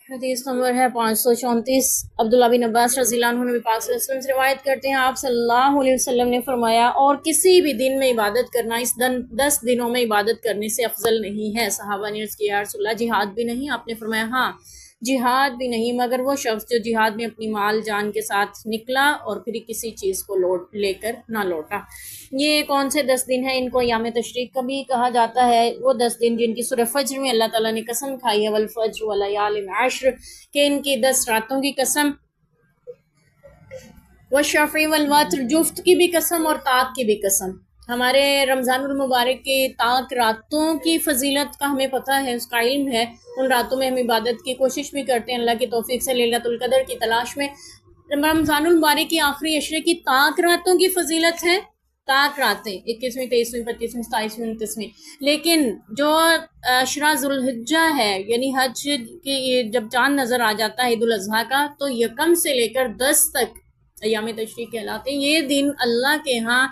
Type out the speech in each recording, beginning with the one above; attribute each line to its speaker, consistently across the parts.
Speaker 1: حدیث نمبر ہے 534۔ عبداللہ بن عباس رضی اللہ عنہ نبی پاک صلی اللہ علیہ وسلم سے روایت کرتے ہیں، آپ صلی اللہ علیہ وسلم نے فرمایا، اور کسی بھی دن میں عبادت کرنا اس 10 دنوں میں عبادت کرنے سے افضل نہیں ہے۔ صحابہ نے عرض کیا، یا رسول اللہ جہاد بھی نہیں؟ آپ نے فرمایا ہاں جہاد بھی نہیں، مگر وہ شخص جو جہاد میں اپنی مال جان کے ساتھ نکلا اور پھر کسی چیز کو لے کر نہ لوٹا۔ یہ کون سے 10 دن ہیں؟ ان کو ایام تشریق کا بھی کہا جاتا ہے۔ وہ 10 دن جن کی سورہ فجر میں اللہ تعالیٰ نے قسم کھائی ہے، والفجر ولیال عشر، کہ ان کی 10 راتوں کی قسم، والشفع والوتر، جفت کی بھی قسم اور طاق کی بھی قسم۔ ہمارے رمضان المبارک کے طاق راتوں کی فضیلت کا ہمیں پتہ ہے، اس کا علم ہے۔ ان راتوں میں ہم عبادت کی کوشش بھی کرتے ہیں اللہ کی توفیق سے لیلۃ القدر کی تلاش میں۔ رمضان المبارک کی آخری عشرے کی طاق راتوں کی فضیلت ہے، طاق راتیں 21ویں 23ویں 25ویں 27ویں 29ویں۔ لیکن جو عشرہ ذوالحجہ ہے، یعنی حج کی جب چاند نظر آ جاتا ہے عید الاضحیٰ کا، تو یکم سے لے کر 10 تک ایام تشریق کہلاتے ہیں۔ یہ دن اللہ کے ہاں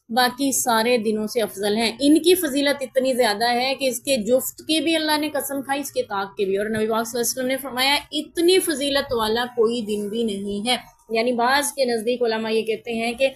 Speaker 1: باقی سارے دنوں سے افضل ہیں۔ ان کی فضیلت اتنی زیادہ ہے کہ اس کے جفت کی بھی اللہ نے قسم کھائی، اس کے طاق کی بھی، اور نبی پاک صلی اللہ علیہ وسلم نے فرمایا اتنی فضیلت والا کوئی دن بھی نہیں ہے۔ یعنی بعض کے نزدیک علماء یہ کہتے ہیں کہ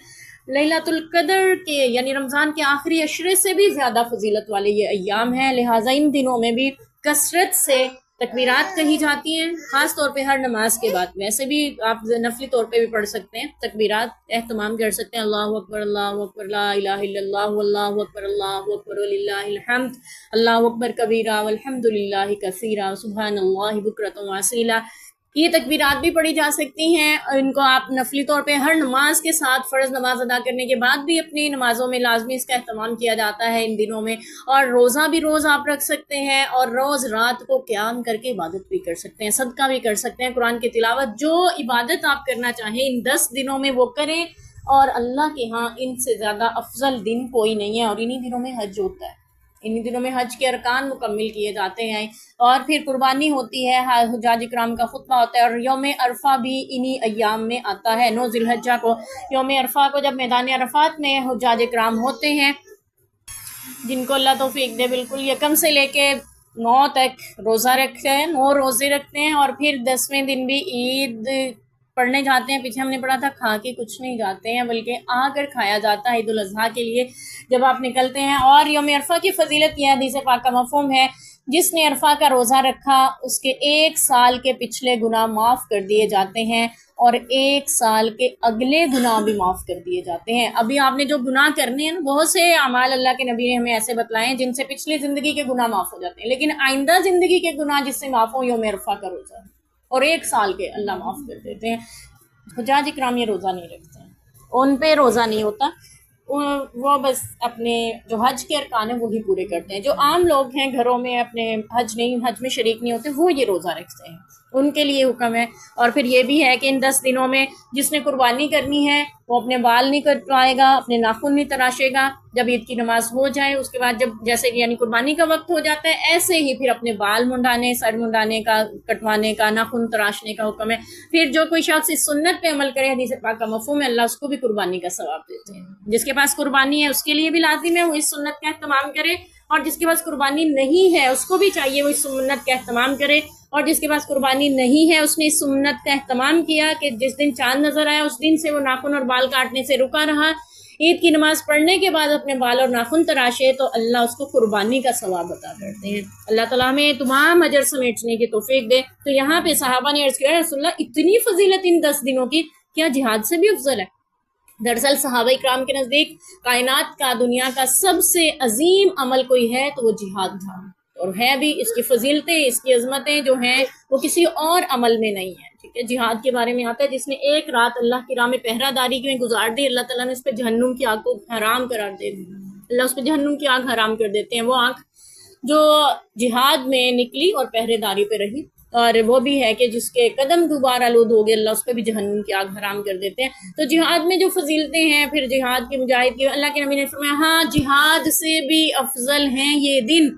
Speaker 1: لیلۃ القدر کے یعنی رمضان کے آخری عشرے سے بھی زیادہ فضیلت والے یہ ایام ہیں، لہٰذا ان دنوں میں بھی کثرت سے تکبیرات کہی جاتی ہیں، خاص طور پہ ہر نماز کے بعد۔ ویسے بھی آپ نفلی طور پہ بھی پڑھ سکتے ہیں، تکبیرات اہتمام کر سکتے ہیں، اللہ اکبر لا الہ الا اللہ واللہ اکبر وللہ الحمد، اللہ اکبر کبیرہ والحمد للہ کثیرہ سبحان اللہ بکرۃ واصیلہ۔ یہ تکبیرات بھی پڑھی جا سکتی ہیں، ان کو آپ نفلی طور پہ ہر نماز کے ساتھ، فرض نماز ادا کرنے کے بعد بھی اپنی نمازوں میں لازمی اس کا اہتمام کیا جاتا ہے ان دنوں میں۔ اور روزہ بھی روز آپ رکھ سکتے ہیں، اور روز رات کو قیام کر کے عبادت بھی کر سکتے ہیں، صدقہ بھی کر سکتے ہیں، قرآن کی تلاوت، جو عبادت آپ کرنا چاہیں ان 10 دنوں میں وہ کریں، اور اللہ کے ہاں ان سے زیادہ افضل دن کوئی نہیں ہے۔ اور انہی دنوں میں حج ہوتا ہے، انہی دنوں میں حج کے ارکان مکمل کیے جاتے ہیں، اور پھر قربانی ہوتی ہے، حجاج اکرام کا خطبہ ہوتا ہے، اور یوم عرفہ بھی انہی ایام میں آتا ہے۔ 9 ذی الحجہ کو، یوم عرفہ کو جب میدان عرفات میں حجاج اکرام ہوتے ہیں، جن کو اللہ توفیق دے، بالکل یکم سے لے کے 9 تک روزہ رکھتے ہیں، 9 روزے رکھتے ہیں، اور پھر 10ویں دن بھی عید پڑھنے جاتے ہیں۔ پیچھے ہم نے پڑھا تھا کھا کے کچھ نہیں جاتے ہیں، بلکہ آ کر کھایا جاتا ہے عید الاضحیٰ کے لیے جب آپ نکلتے ہیں۔ اور یوم عرفہ کی فضیلت یہ حدیث پاک کا مفہوم ہے، جس نے عرفہ کا روزہ رکھا اس کے 1 سال کے پچھلے گناہ معاف کر دیے جاتے ہیں، اور 1 سال کے اگلے گناہ بھی معاف کر دیے جاتے ہیں۔ ابھی آپ نے جو گناہ کرنے ہیں، بہت سے اعمال اللہ کے نبی نے ہمیں ایسے بتلائے ہیں جن سے پچھلی زندگی کے گناہ معاف ہو جاتے ہیں، لیکن آئندہ زندگی کے گناہ جس سے معاف ہو، یوم عرفہ کا روزہ، اور 1 سال کے اللہ معاف کر دیتے ہیں۔ حجاج اکرام یہ روزہ نہیں رکھتے ہیں، ان پہ روزہ نہیں ہوتا، وہ بس اپنے جو حج کے ارکان ہیں وہی پورے کرتے ہیں۔ جو عام لوگ ہیں گھروں میں اپنے حج میں شریک نہیں ہوتے، وہ یہ روزہ رکھتے ہیں، ان کے لیے حکم ہے۔ اور پھر یہ بھی ہے کہ ان 10 دنوں میں جس نے قربانی کرنی ہے وہ اپنے بال نہیں کٹوائے گا، اپنے ناخن نہیں تراشے گا۔ جب عید کی نماز ہو جائے اس کے بعد، جب جیسے یعنی قربانی کا وقت ہو جاتا ہے، ایسے ہی پھر اپنے بال منڈانے، سر منڈانے کا، کٹوانے کا، ناخن تراشنے کا حکم ہے۔ پھر جو کوئی شخص اس سنت پہ عمل کرے، حدیث پاک کا مفہوم ہے، اللہ اس کو بھی قربانی کا ثواب دیتے ہیں۔ جس کے پاس قربانی ہے اس کے لیے بھی لازم ہے وہ اس سنت کا اہتمام کرے، اور جس کے پاس قربانی نہیں ہے اس کو بھی چاہیے وہ اس سنت کا اہتمام کرے، اور جس کے پاس قربانی نہیں ہے اس نے اس سنت کا اہتمام کیا کہ جس دن چاند نظر آیا اس دن سے وہ ناخن اور بال کاٹنے سے رکا رہا، عید کی نماز پڑھنے کے بعد اپنے بال اور ناخن تراشے، تو اللہ اس کو قربانی کا ثواب عطا کرتے ہیں۔ اللہ تعالیٰ ہمیں تمام اجر سمیٹنے کی توفیق دے۔ تو یہاں پہ صحابہ نے عرض کیا، رسول اللہ اتنی فضیلت ان 10 دنوں کی، کیا جہاد سے بھی افضل ہے؟ دراصل صحابہ اکرام کے نزدیک کائنات کا، دنیا کا سب سے عظیم عمل کوئی ہے تو وہ جہاد تھا، اور ہے بھی، اس کی فضیلتیں، اس کی عظمتیں جو ہیں وہ کسی اور عمل میں نہیں ہیں۔ ٹھیک ہے، جہاد کے بارے میں آتا ہے جس نے 1 رات اللہ کی راہ میں پہرہ داری میں گزار دی، اللہ تعالیٰ نے اس پہ جہنم کی آگ کو حرام قرار دے دی، اللہ اس پہ جہنم کی آگ حرام کر دیتے ہیں۔ وہ آنکھ جو جہاد میں نکلی اور پہرے داری پہ رہی، اور وہ بھی ہے کہ جس کے قدم دوبارہ آلود ہو گئے، اللہ اس پہ بھی جہنم کی آگ حرام کر دیتے ہیں۔ تو جہاد میں جو فضیلتیں ہیں، پھر جہاد کے مجاہد کی، اللہ کے نبی نے فرمایا ہاں جہاد سے بھی افضل ہیں یہ دن،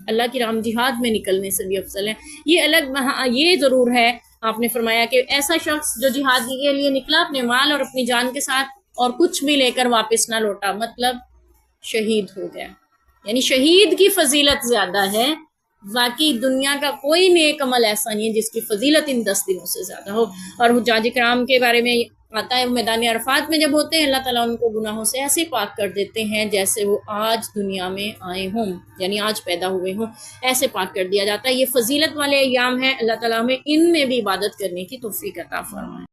Speaker 1: اللہ کی راہ جہاد میں نکلنے سے بھی افضل ہے۔ یہ الگ، یہ ضرور ہے، آپ نے فرمایا کہ ایسا شخص جو جہاد کے لیے نکلا اپنے مال اور اپنی جان کے ساتھ، اور کچھ بھی لے کر واپس نہ لوٹا، مطلب شہید ہو گیا۔ یعنی شہید کی فضیلت زیادہ ہے واقعی دنیا کا کوئی نیک عمل ایسا نہیں ہے جس کی فضیلت ان 10 دنوں سے زیادہ ہو. اور حجاج کرام کے بارے میں آتا ہے میدان عرفات میں جب ہوتے ہیں اللہ تعالیٰ ان کو گناہوں سے ایسے پاک کر دیتے ہیں جیسے وہ آج دنیا میں آئے ہوں، یعنی آج پیدا ہوئے ہوں، ایسے پاک کر دیا جاتا ہے. یہ فضیلت والے ایام ہیں، اللہ تعالیٰ ہمیں ان میں بھی عبادت کرنے کی توفیق عطا فرمائے.